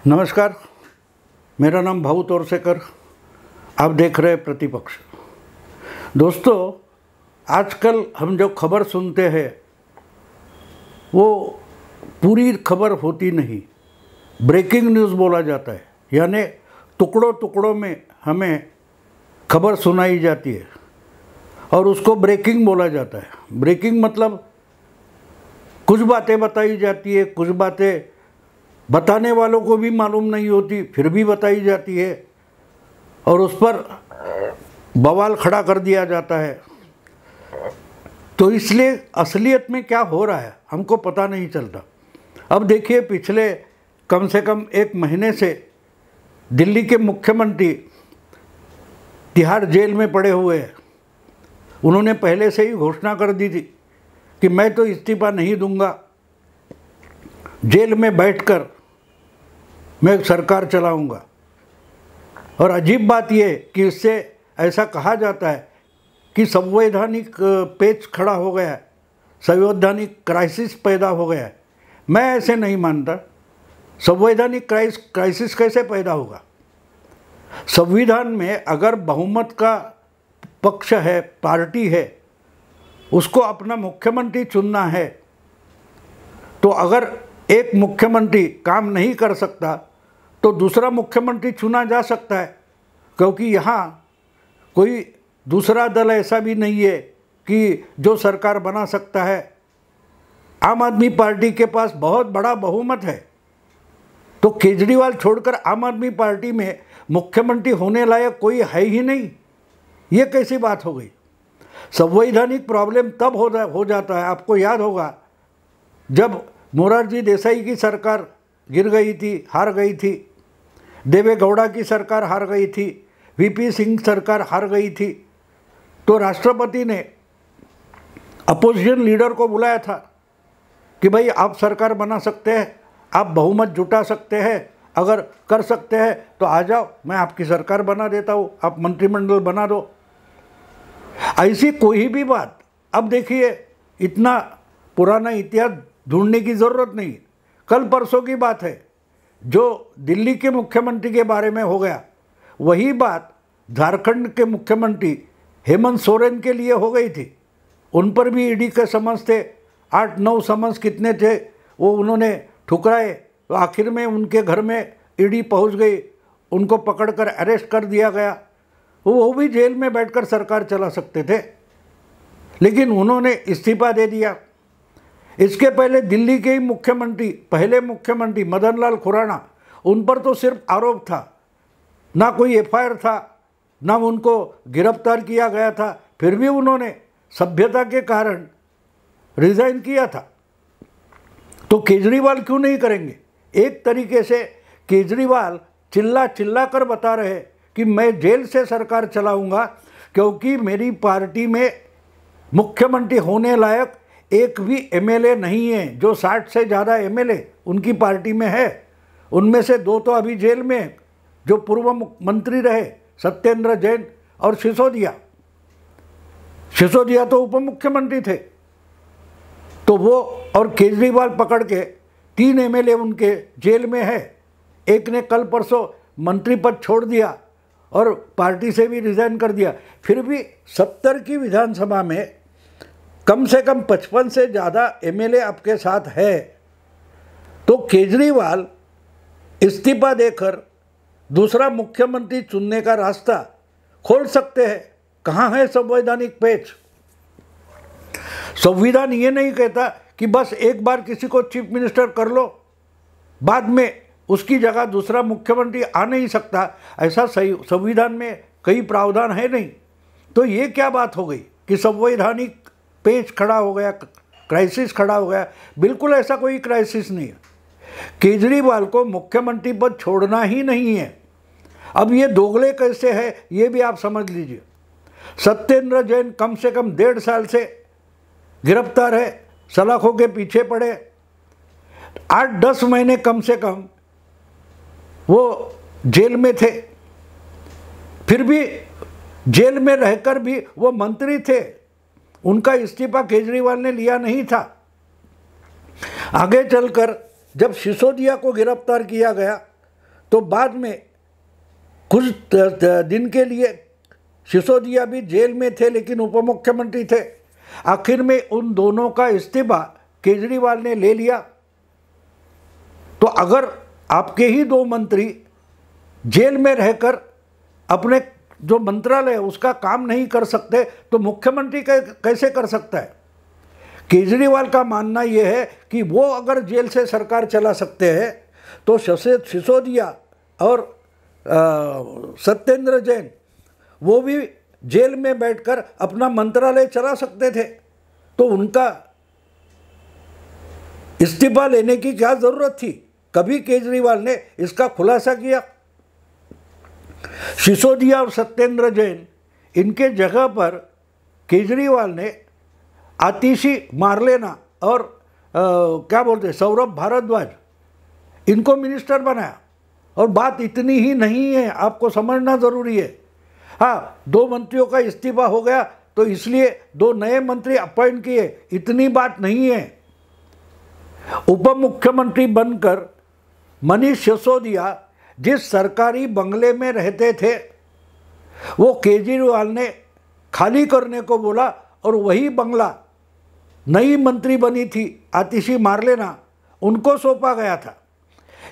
नमस्कार, मेरा नाम भाऊ तोरसेकर। आप देख रहे हैं प्रतिपक्ष। दोस्तों, आजकल हम जो खबर सुनते हैं वो पूरी खबर होती नहीं, ब्रेकिंग न्यूज़ बोला जाता है। यानी टुकड़ों टुकड़ों में हमें खबर सुनाई जाती है और उसको ब्रेकिंग बोला जाता है। ब्रेकिंग मतलब कुछ बातें बताई जाती है, कुछ बातें बताने वालों को भी मालूम नहीं होती, फिर भी बताई जाती है और उस पर बवाल खड़ा कर दिया जाता है। तो इसलिए असलियत में क्या हो रहा है हमको पता नहीं चलता। अब देखिए, पिछले कम से कम एक महीने से दिल्ली के मुख्यमंत्री तिहाड़ जेल में पड़े हुए हैं। उन्होंने पहले से ही घोषणा कर दी थी कि मैं तो इस्तीफा नहीं दूंगा, जेल में बैठकर मैं सरकार चलाऊंगा। और अजीब बात यह कि इससे ऐसा कहा जाता है कि संवैधानिक पेच खड़ा हो गया है, संवैधानिक क्राइसिस पैदा हो गया है। मैं ऐसे नहीं मानता। संवैधानिक क्राइसिस कैसे पैदा होगा? संविधान में अगर बहुमत का पक्ष है, पार्टी है, उसको अपना मुख्यमंत्री चुनना है, तो अगर एक मुख्यमंत्री काम नहीं कर सकता तो दूसरा मुख्यमंत्री चुना जा सकता है, क्योंकि यहाँ कोई दूसरा दल ऐसा भी नहीं है कि जो सरकार बना सकता है। आम आदमी पार्टी के पास बहुत बड़ा बहुमत है, तो केजरीवाल छोड़कर आम आदमी पार्टी में मुख्यमंत्री होने लायक कोई है ही नहीं। ये कैसी बात हो गई? संवैधानिक प्रॉब्लम तब हो जाता है, आपको याद होगा, जब मोरारजी देसाई की सरकार गिर गई थी, हार गई थी, देवे गौड़ा की सरकार हार गई थी, वीपी सिंह सरकार हार गई थी, तो राष्ट्रपति ने अपोजिशन लीडर को बुलाया था कि भाई आप सरकार बना सकते हैं, आप बहुमत जुटा सकते हैं, अगर कर सकते हैं तो आ जाओ, मैं आपकी सरकार बना देता हूँ, आप मंत्रिमंडल बना दो। ऐसी कोई भी बात, अब देखिए, इतना पुराना इतिहास ढूंढने की ज़रूरत नहीं। कल परसों की बात है, जो दिल्ली के मुख्यमंत्री के बारे में हो गया, वही बात झारखंड के मुख्यमंत्री हेमंत सोरेन के लिए हो गई थी। उन पर भी ईडी के समन्स थे, 8-9 समन्स कितने थे वो उन्होंने ठुकराए, तो आखिर में उनके घर में ईडी पहुंच गई, उनको पकड़कर अरेस्ट कर दिया गया। वो भी जेल में बैठकर सरकार चला सकते थे, लेकिन उन्होंने इस्तीफा दे दिया। इसके पहले दिल्ली के ही मुख्यमंत्री, पहले मुख्यमंत्री मदन लाल खुराना, उन पर तो सिर्फ आरोप था, ना कोई एफआईआर था, ना उनको गिरफ्तार किया गया था, फिर भी उन्होंने सभ्यता के कारण रिजाइन किया था। तो केजरीवाल क्यों नहीं करेंगे? एक तरीके से केजरीवाल चिल्ला चिल्ला कर बता रहे कि मैं जेल से सरकार चलाऊंगा, क्योंकि मेरी पार्टी में मुख्यमंत्री होने लायक एक भी एमएलए नहीं है। जो 60 से ज़्यादा एमएलए उनकी पार्टी में है, उनमें से 2 तो अभी जेल में हैं, जो पूर्व मंत्री रहे, सत्येंद्र जैन और सिसोदिया। सिसोदिया तो उप मुख्यमंत्री थे। तो वो और केजरीवाल पकड़ के 3 एमएलए उनके जेल में है। एक ने कल परसों मंत्री पद छोड़ दिया और पार्टी से भी रिजाइन कर दिया। फिर भी 70 की विधानसभा में कम से कम 55 से ज़्यादा एमएलए आपके साथ है, तो केजरीवाल इस्तीफा देकर दूसरा मुख्यमंत्री चुनने का रास्ता खोल सकते हैं। कहाँ है संवैधानिक पेच? संविधान ये नहीं कहता कि बस एक बार किसी को चीफ मिनिस्टर कर लो, बाद में उसकी जगह दूसरा मुख्यमंत्री आ नहीं सकता। ऐसा सही संविधान में कई प्रावधान है नहीं। तो ये क्या बात हो गई कि संवैधानिक पेच खड़ा हो गया, क्राइसिस खड़ा हो गया? बिल्कुल ऐसा कोई क्राइसिस नहीं है। केजरीवाल को मुख्यमंत्री पद छोड़ना ही नहीं है। अब ये दोगले कैसे है ये भी आप समझ लीजिए। सत्येंद्र जैन कम से कम 1.5 साल से गिरफ्तार है, सलाखों के पीछे पड़े, 8-10 महीने कम से कम वो जेल में थे, फिर भी जेल में रहकर भी वो मंत्री थे। उनका इस्तीफा केजरीवाल ने लिया नहीं था। आगे चलकर जब सिसोदिया को गिरफ्तार किया गया तो बाद में कुछ दिन के लिए सिसोदिया भी जेल में थे लेकिन उप मुख्यमंत्री थे। आखिर में उन दोनों का इस्तीफा केजरीवाल ने ले लिया। तो अगर आपके ही दो मंत्री जेल में रहकर अपने जो मंत्रालय है उसका काम नहीं कर सकते तो मुख्यमंत्री कैसे कर सकता है? केजरीवाल का मानना यह है कि वो अगर जेल से सरकार चला सकते हैं तो सिसोदिया और सत्येंद्र जैन वो भी जेल में बैठकर अपना मंत्रालय चला सकते थे। तो उनका इस्तीफा लेने की क्या ज़रूरत थी? कभी केजरीवाल ने इसका खुलासा किया? सिसोदिया और सत्येंद्र जैन इनके जगह पर केजरीवाल ने आतिशी मारलेना और क्या बोलते हैं सौरभ भारद्वाज, इनको मिनिस्टर बनाया। और बात इतनी ही नहीं है, आपको समझना ज़रूरी है। हाँ, दो मंत्रियों का इस्तीफा हो गया तो इसलिए दो नए मंत्री अपॉइंट किए, इतनी बात नहीं है। उप मुख्यमंत्री बनकर मनीष सिसोदिया जिस सरकारी बंगले में रहते थे वो केजरीवाल ने खाली करने को बोला और वही बंगला नई मंत्री बनी थी आतिशी मारलेना, उनको सौंपा गया था।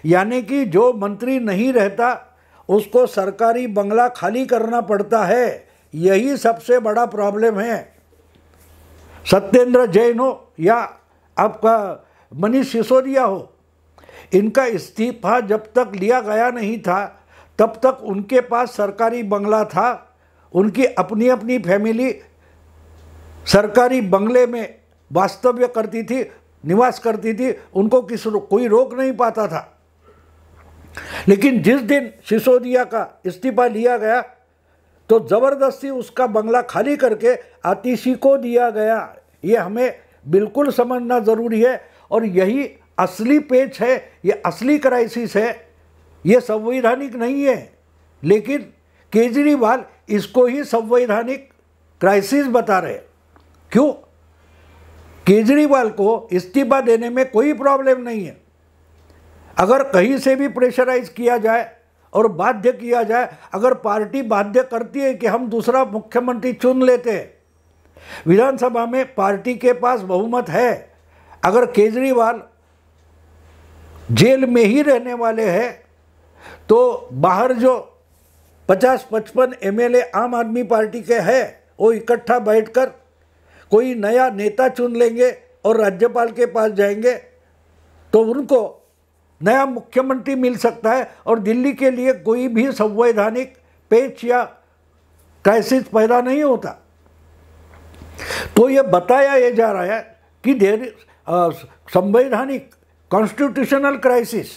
यानी कि जो मंत्री नहीं रहता उसको सरकारी बंगला खाली करना पड़ता है। यही सबसे बड़ा प्रॉब्लम है। सत्येंद्र जैन हो या आपका मनीष सिसोदिया हो, इनका इस्तीफा जब तक लिया गया नहीं था तब तक उनके पास सरकारी बंगला था। उनकी अपनी अपनी फैमिली सरकारी बंगले में वास्तव्य करती थी, निवास करती थी, उनको कोई रोक नहीं पाता था। लेकिन जिस दिन सिसोदिया का इस्तीफा लिया गया तो ज़बरदस्ती उसका बंगला खाली करके आतिशी को दिया गया। ये हमें बिल्कुल समझना ज़रूरी है और यही असली पेच है, ये असली क्राइसिस है। ये संवैधानिक नहीं है, लेकिन केजरीवाल इसको ही संवैधानिक क्राइसिस बता रहे। क्यों? केजरीवाल को इस्तीफा देने में कोई प्रॉब्लम नहीं है। अगर कहीं से भी प्रेशराइज किया जाए और बाध्य किया जाए, अगर पार्टी बाध्य करती है कि हम दूसरा मुख्यमंत्री चुन लेते हैं, विधानसभा में पार्टी के पास बहुमत है। अगर केजरीवाल जेल में ही रहने वाले हैं तो बाहर जो 50-55 एमएलए आम आदमी पार्टी के हैं वो इकट्ठा बैठकर कोई नया नेता चुन लेंगे और राज्यपाल के पास जाएंगे तो उनको नया मुख्यमंत्री मिल सकता है और दिल्ली के लिए कोई भी संवैधानिक पेच या क्राइसिस पैदा नहीं होता। तो ये बताया ये जा रहा है कि संवैधानिक कॉन्स्टिट्यूशनल क्राइसिस,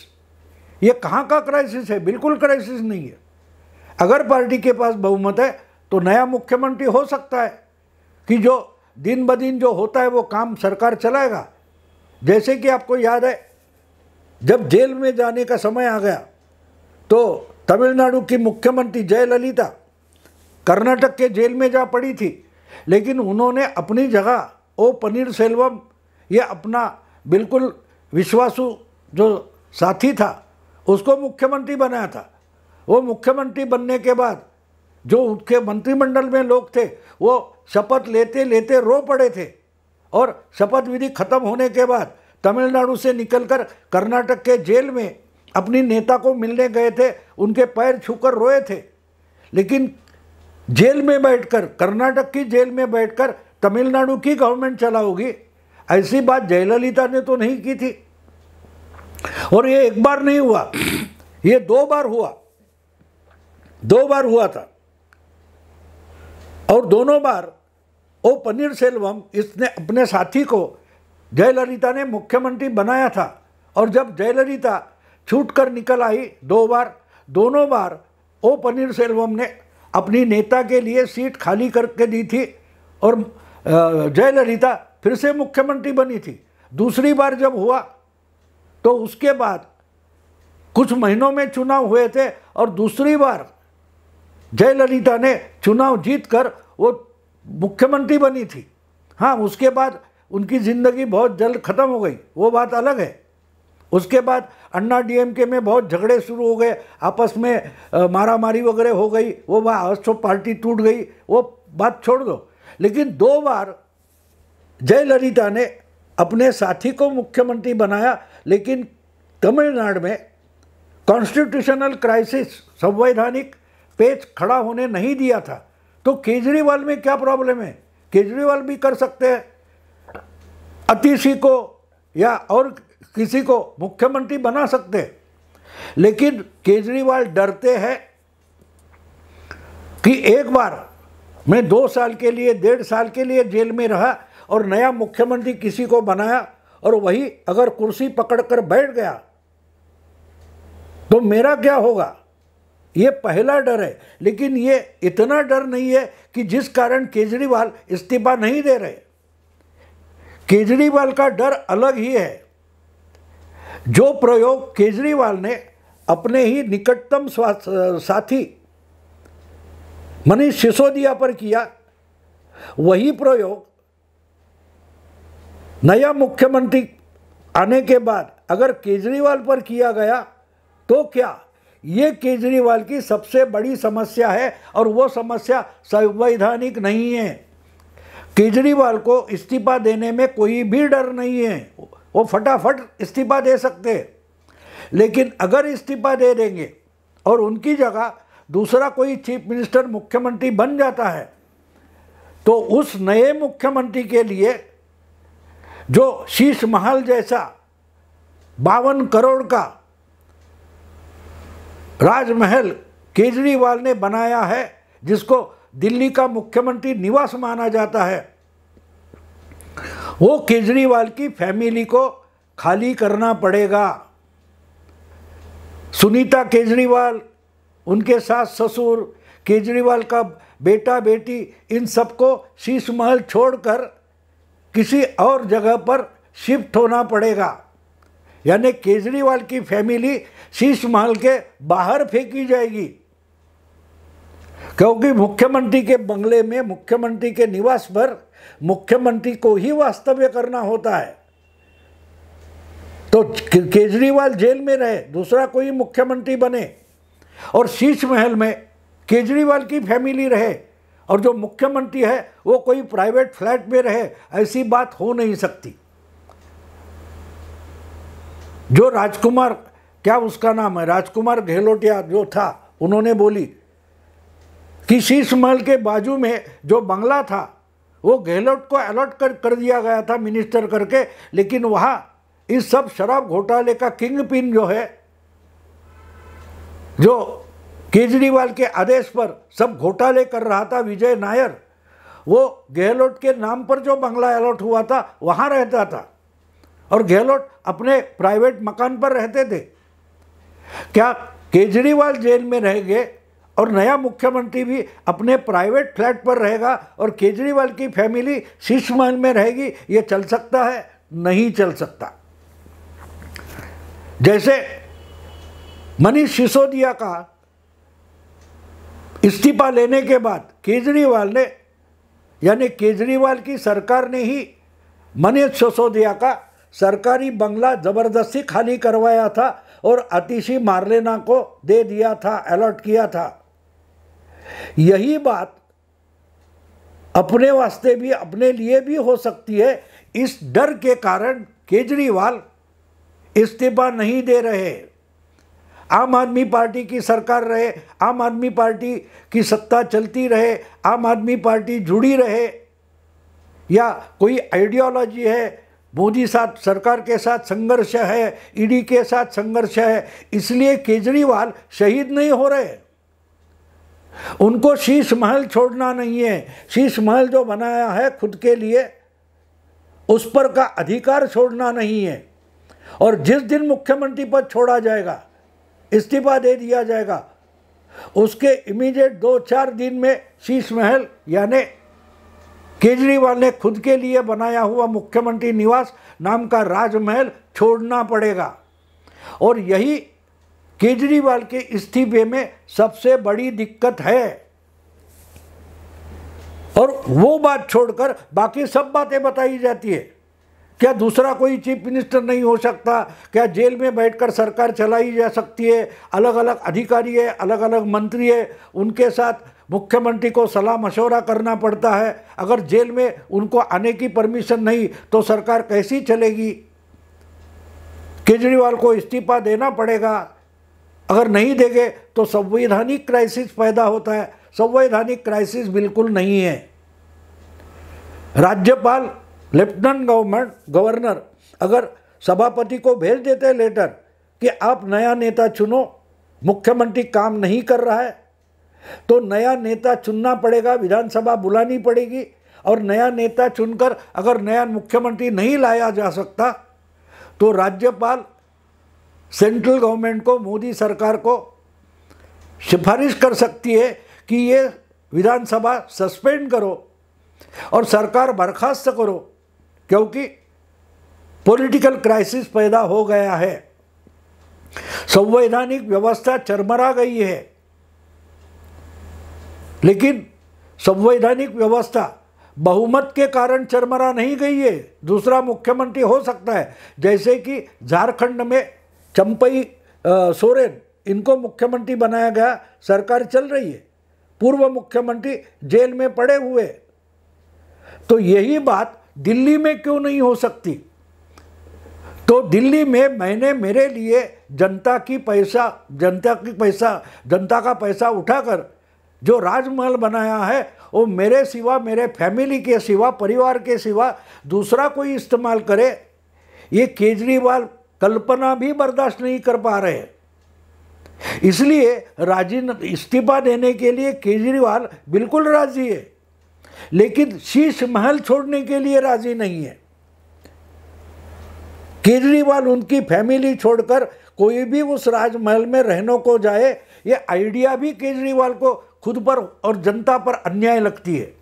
ये कहाँ का क्राइसिस है? बिल्कुल क्राइसिस नहीं है। अगर पार्टी के पास बहुमत है तो नया मुख्यमंत्री हो सकता है कि जो दिन ब दिन जो होता है वो काम सरकार चलाएगा। जैसे कि आपको याद है जब जेल में जाने का समय आ गया तो तमिलनाडु की मुख्यमंत्री जयललिता कर्नाटक के जेल में जा पड़ी थी, लेकिन उन्होंने अपनी जगह ओ पनीरसेल्वम, ये अपना बिल्कुल विश्वासु जो साथी था उसको मुख्यमंत्री बनाया था। वो मुख्यमंत्री बनने के बाद जो उनके मंत्रिमंडल में लोग थे वो शपथ लेते लेते रो पड़े थे और शपथ विधि खत्म होने के बाद तमिलनाडु से निकलकर कर्नाटक के जेल में अपनी नेता को मिलने गए थे, उनके पैर छूकर रोए थे। लेकिन जेल में बैठकर, कर्नाटक की जेल में बैठकर तमिलनाडु की गवर्नमेंट चलाओगी, ऐसी बात जयललिता ने तो नहीं की थी। और ये एक बार नहीं हुआ, ये दो बार हुआ था। और दोनों बार ओ पनीरसेल्वम इसने अपने साथी को जयललिता ने मुख्यमंत्री बनाया था। और जब जयललिता छूटकर निकल आई दोनों बार ओ पनीरसेल्वम ने अपनी नेता के लिए सीट खाली करके दी थी और जयललिता फिर से मुख्यमंत्री बनी थी। दूसरी बार जब हुआ तो उसके बाद कुछ महीनों में चुनाव हुए थे और दूसरी बार जयललिता ने चुनाव जीतकर वो मुख्यमंत्री बनी थी। हाँ, उसके बाद उनकी ज़िंदगी बहुत जल्द ख़त्म हो गई, वो बात अलग है। उसके बाद अन्ना डीएमके में बहुत झगड़े शुरू हो गए, आपस में मारामारी वगैरह हो गई, वो बात पार्टी टूट गई, वो बात छोड़ दो। लेकिन 2 बार जयललिता ने अपने साथी को मुख्यमंत्री बनाया, लेकिन तमिलनाडु में कॉन्स्टिट्यूशनल क्राइसिस, संवैधानिक पेच खड़ा होने नहीं दिया था। तो केजरीवाल में क्या प्रॉब्लम है? केजरीवाल भी कर सकते हैं, अतिशी को या और किसी को मुख्यमंत्री बना सकते हैं। लेकिन केजरीवाल डरते हैं कि एक बार मैं 2 साल के लिए, 1.5 साल के लिए जेल में रहा और नया मुख्यमंत्री किसी को बनाया और वही अगर कुर्सी पकड़कर बैठ गया तो मेरा क्या होगा, ये पहला डर है। लेकिन ये इतना डर नहीं है कि जिस कारण केजरीवाल इस्तीफा नहीं दे रहे। केजरीवाल का डर अलग ही है। जो प्रयोग केजरीवाल ने अपने ही निकटतम साथी मनीष सिसोदिया पर किया, वही प्रयोग नया मुख्यमंत्री आने के बाद अगर केजरीवाल पर किया गया तो क्या, ये केजरीवाल की सबसे बड़ी समस्या है। और वो समस्या संवैधानिक नहीं है। केजरीवाल को इस्तीफा देने में कोई भी डर नहीं है, वो फटाफट इस्तीफा दे सकते हैं। लेकिन अगर इस्तीफा दे देंगे और उनकी जगह दूसरा कोई चीफ मिनिस्टर मुख्यमंत्री बन जाता है, तो उस नए मुख्यमंत्री के लिए जो शीश महल जैसा 52 करोड़ का राजमहल केजरीवाल ने बनाया है, जिसको दिल्ली का मुख्यमंत्री निवास माना जाता है, वो केजरीवाल की फैमिली को खाली करना पड़ेगा। सुनीता केजरीवाल, उनके सास ससुर, केजरीवाल का बेटा बेटी, इन सबको शीश महल छोड़कर किसी और जगह पर शिफ्ट होना पड़ेगा। यानी केजरीवाल की फैमिली शीश महल के बाहर फेंकी जाएगी, क्योंकि मुख्यमंत्री के बंगले में, मुख्यमंत्री के निवास पर मुख्यमंत्री को ही वास्तव्य करना होता है। तो केजरीवाल जेल में रहे, दूसरा कोई मुख्यमंत्री बने और शीश महल में केजरीवाल की फैमिली रहे और जो मुख्यमंत्री है वो कोई प्राइवेट फ्लैट में रहे, ऐसी बात हो नहीं सकती। जो राजकुमार, क्या उसका नाम है, राजकुमार गहलोतिया जो था, उन्होंने बोली कि शीश महल के बाजू में जो बंगला था वो गहलोत को अलॉट कर दिया गया था मिनिस्टर करके। लेकिन वहाँ इस सब शराब घोटाले का किंग पिन जो है, जो केजरीवाल के आदेश पर सब घोटाले कर रहा था, विजय नायर, वो गहलोत के नाम पर जो बंगला अलॉट हुआ था वहाँ रहता था और गहलोत अपने प्राइवेट मकान पर रहते थे। क्या केजरीवाल जेल में रहेंगे और नया मुख्यमंत्री भी अपने प्राइवेट फ्लैट पर रहेगा और केजरीवाल की फैमिली शीश महल में रहेगी? ये चल सकता है? नहीं चल सकता। जैसे मनीष सिसोदिया का इस्तीफा लेने के बाद केजरीवाल ने, यानी केजरीवाल की सरकार ने ही मनीष सिसोदिया का सरकारी बंगला जबरदस्ती खाली करवाया था और आतिशी मार्लेना को दे दिया था, अलॉट किया था। यही बात अपने वास्ते भी, अपने लिए भी हो सकती है। इस डर के कारण केजरीवाल इस्तीफा नहीं दे रहे। आम आदमी पार्टी की सरकार रहे, आम आदमी पार्टी की सत्ता चलती रहे, आम आदमी पार्टी जुड़ी रहे, या कोई आइडियोलॉजी है, मोदी साथ सरकार के साथ संघर्ष है, ईडी के साथ संघर्ष है, इसलिए केजरीवाल शहीद नहीं हो रहे। उनको शीश महल छोड़ना नहीं है। शीश महल जो बनाया है खुद के लिए, उस पर का अधिकार छोड़ना नहीं है। और जिस दिन मुख्यमंत्री पद छोड़ा जाएगा, इस्तीफा दे दिया जाएगा, उसके इमीडिएट 2-4 दिन में शीश महल यानी केजरीवाल ने खुद के लिए बनाया हुआ मुख्यमंत्री निवास नाम का राजमहल छोड़ना पड़ेगा। और यही केजरीवाल के इस्तीफे में सबसे बड़ी दिक्कत है। और वो बात छोड़कर बाकी सब बातें बताई जाती है क्या दूसरा कोई चीफ मिनिस्टर नहीं हो सकता? क्या जेल में बैठकर सरकार चलाई जा सकती है? अलग अलग अधिकारी है, अलग अलग मंत्री है, उनके साथ मुख्यमंत्री को सलाह मशवरा करना पड़ता है। अगर जेल में उनको आने की परमिशन नहीं तो सरकार कैसी चलेगी? केजरीवाल को इस्तीफा देना पड़ेगा। अगर नहीं देंगे तो संवैधानिक क्राइसिस पैदा होता है। संवैधानिक क्राइसिस बिल्कुल नहीं है। राज्यपाल, लेफ्टिनेंट गवर्नर अगर सभापति को भेज देते लेटर कि आप नया नेता चुनो, मुख्यमंत्री काम नहीं कर रहा है, तो नया नेता चुनना पड़ेगा, विधानसभा बुलानी पड़ेगी, और नया नेता चुनकर अगर नया मुख्यमंत्री नहीं लाया जा सकता तो राज्यपाल सेंट्रल गवर्नमेंट को, मोदी सरकार को सिफारिश कर सकती है कि ये विधानसभा सस्पेंड करो और सरकार बर्खास्त करो, क्योंकि पॉलिटिकल क्राइसिस पैदा हो गया है। संवैधानिक व्यवस्था चरमरा गई है। लेकिन संवैधानिक व्यवस्था बहुमत के कारण चरमरा नहीं गई है। दूसरा मुख्यमंत्री हो सकता है, जैसे कि झारखंड में चंपई सोरेन, इनको मुख्यमंत्री बनाया गया, सरकार चल रही है, पूर्व मुख्यमंत्री जेल में पड़े हुए। तो यही बात दिल्ली में क्यों नहीं हो सकती? तो दिल्ली में मैंने मेरे लिए जनता का पैसा उठाकर जो राजमहल बनाया है, वो मेरे सिवा, मेरे फैमिली के सिवा, परिवार के सिवा दूसरा कोई इस्तेमाल करे, ये केजरीवाल कल्पना भी बर्दाश्त नहीं कर पा रहे। इसलिए इस्तीफा देने के लिए केजरीवाल बिल्कुल राजी है, लेकिन शीश महल छोड़ने के लिए राजी नहीं है। केजरीवाल उनकी फैमिली छोड़कर कोई भी उस राजमहल में रहने को जाए, ये आइडिया भी केजरीवाल को खुद पर और जनता पर अन्याय लगती है।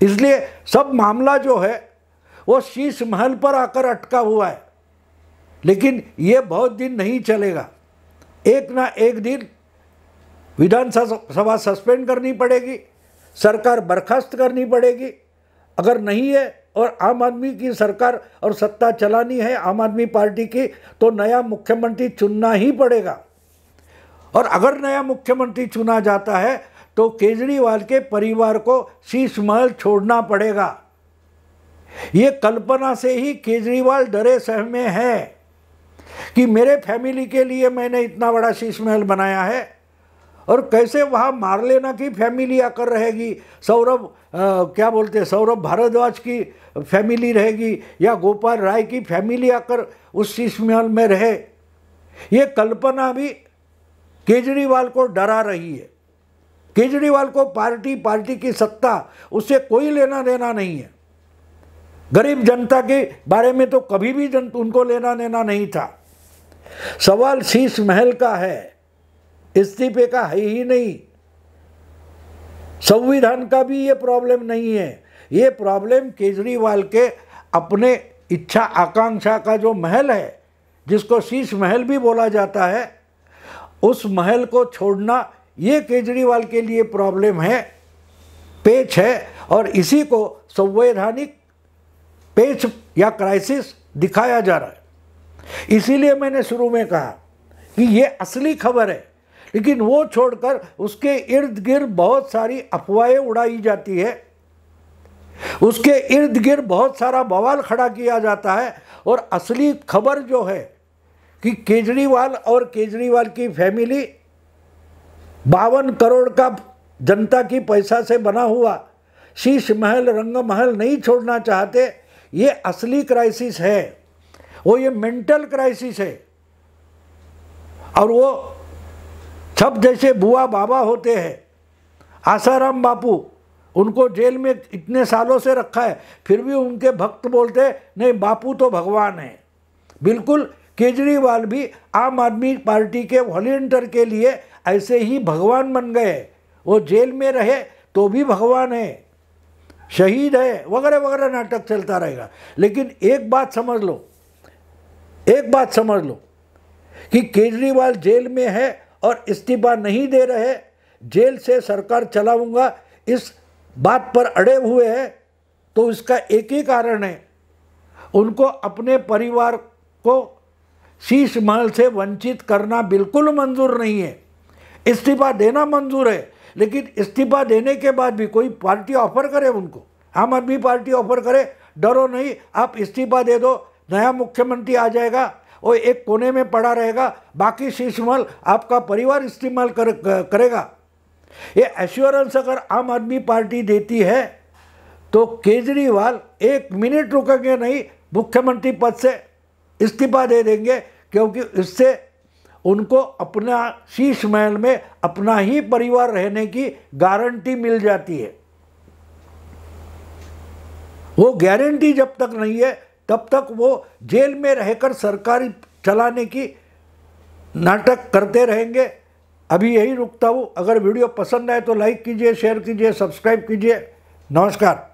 इसलिए सब मामला जो है वो शीश महल पर आकर अटका हुआ है। लेकिन ये बहुत दिन नहीं चलेगा। एक ना एक दिन विधानसभा सस्पेंड करनी पड़ेगी, सरकार बर्खास्त करनी पड़ेगी। अगर नहीं है और आम आदमी की सरकार और सत्ता चलानी है आम आदमी पार्टी की, तो नया मुख्यमंत्री चुनना ही पड़ेगा। और अगर नया मुख्यमंत्री चुना जाता है तो केजरीवाल के परिवार को शीश महल छोड़ना पड़ेगा। ये कल्पना से ही केजरीवाल डरे सहमे है कि मेरे फैमिली के लिए मैंने इतना बड़ा शीश महल बनाया है, और कैसे वहाँ मारलेना की फैमिली आकर रहेगी, सौरभ भारद्वाज की फैमिली रहेगी, या गोपाल राय की फैमिली आकर उस शीश महल में रहे। ये कल्पना भी केजरीवाल को डरा रही है। केजरीवाल को पार्टी की सत्ता उससे कोई लेना देना नहीं है। गरीब जनता के बारे में तो कभी भी उनको लेना देना नहीं था। सवाल शीश महल का है, इस्तीफे का है ही नहीं। संविधान का भी ये प्रॉब्लम नहीं है। ये प्रॉब्लम केजरीवाल के अपने इच्छा आकांक्षा का जो महल है, जिसको शीश महल भी बोला जाता है, उस महल को छोड़ना ये केजरीवाल के लिए प्रॉब्लम है, पेच है। और इसी को संवैधानिक पेच या क्राइसिस दिखाया जा रहा है। इसीलिए मैंने शुरू में कहा कि ये असली खबर है, लेकिन वो छोड़कर उसके इर्द गिर्द बहुत सारी अफवाहें उड़ाई जाती है, उसके इर्द गिर्द बहुत सारा बवाल खड़ा किया जाता है। और असली खबर जो है कि केजरीवाल और केजरीवाल की फैमिली 52 करोड़ का जनता की पैसा से बना हुआ शीश महल, रंग महल नहीं छोड़ना चाहते। ये असली क्राइसिस है, वो ये मेंटल क्राइसिस है। और वो सब जैसे बुआ बाबा होते हैं, आसाराम बापू, उनको जेल में इतने सालों से रखा है, फिर भी उनके भक्त बोलते नहीं बापू तो भगवान है। बिल्कुल केजरीवाल भी आम आदमी पार्टी के वॉलंटियर के लिए ऐसे ही भगवान बन गए। वो जेल में रहे तो भी भगवान है, शहीद है, वगैरह वगैरह नाटक चलता रहेगा। लेकिन एक बात समझ लो कि केजरीवाल जेल में है और इस्तीफा नहीं दे रहे, जेल से सरकार चलाऊंगा इस बात पर अड़े हुए हैं, तो इसका एक ही कारण है, उनको अपने परिवार को शीश महल से वंचित करना बिल्कुल मंजूर नहीं है। इस्तीफा देना मंजूर है, लेकिन इस्तीफा देने के बाद भी कोई पार्टी ऑफर करे उनको, आम आदमी पार्टी ऑफर करे, डरो नहीं, आप इस्तीफा दे दो, नया मुख्यमंत्री आ जाएगा, वो एक कोने में पड़ा रहेगा, बाकी शीश महल आपका परिवार इस्तेमाल करेगा। ये एश्योरेंस अगर आम आदमी पार्टी देती है तो केजरीवाल 1 मिनट रुकेंगे नहीं, मुख्यमंत्री पद से इस्तीफा दे देंगे, क्योंकि इससे उनको अपना शीश महल में अपना ही परिवार रहने की गारंटी मिल जाती है। वो गारंटी जब तक नहीं है तब तक वो जेल में रहकर सरकारी चलाने की नाटक करते रहेंगे। अभी यही रुकता हूँ। अगर वीडियो पसंद आए तो लाइक कीजिए, शेयर कीजिए, सब्सक्राइब कीजिए। नमस्कार।